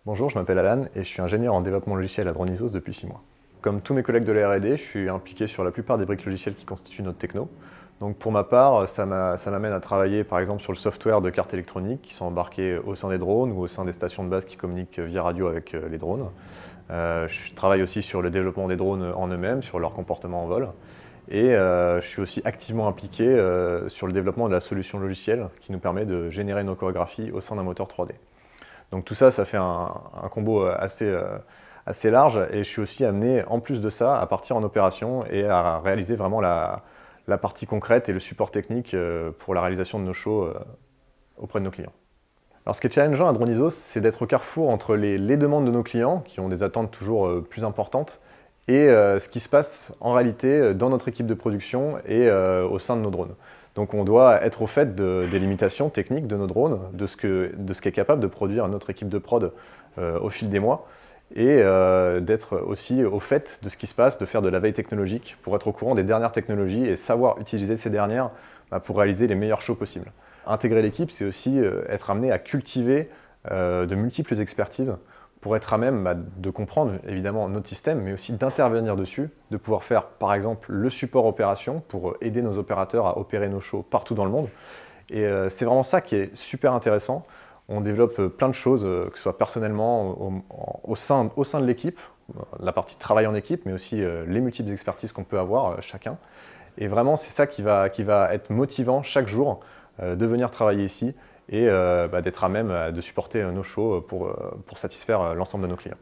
Bonjour, je m'appelle Alan et je suis ingénieur en développement logiciel à Dronisos depuis 6 mois. Comme tous mes collègues de la R&D, je suis impliqué sur la plupart des briques logicielles qui constituent notre techno. Donc pour ma part, ça m'amène à travailler par exemple sur le software de cartes électroniques qui sont embarquées au sein des drones ou au sein des stations de base qui communiquent via radio avec les drones. Je travaille aussi sur le développement des drones en eux-mêmes, sur leur comportement en vol. Et je suis aussi activement impliqué sur le développement de la solution logicielle qui nous permet de générer nos chorégraphies au sein d'un moteur 3D. Donc tout ça, ça fait un combo assez large et je suis aussi amené, en plus de ça, à partir en opération et à réaliser vraiment la partie concrète et le support technique pour la réalisation de nos shows auprès de nos clients. Alors ce qui est challengeant à Dronisos, c'est d'être au carrefour entre les demandes de nos clients, qui ont des attentes toujours plus importantes, et ce qui se passe en réalité dans notre équipe de production et au sein de nos drones. Donc on doit être au fait des limitations techniques de nos drones, de ce qu'est capable de produire notre équipe de prod au fil des mois, et d'être aussi au fait de ce qui se passe, de faire de la veille technologique pour être au courant des dernières technologies et savoir utiliser ces dernières pour réaliser les meilleurs shows possibles. Intégrer l'équipe, c'est aussi être amené à cultiver de multiples expertises pour être à même de comprendre évidemment notre système, mais aussi d'intervenir dessus, de pouvoir faire par exemple le support opération pour aider nos opérateurs à opérer nos shows partout dans le monde. Et c'est vraiment ça qui est super intéressant. On développe plein de choses, que ce soit personnellement, au sein de l'équipe, la partie travail en équipe, mais aussi les multiples expertises qu'on peut avoir chacun. Et vraiment, c'est ça qui va être motivant chaque jour de venir travailler ici et d'être à même de supporter nos shows pour satisfaire l'ensemble de nos clients.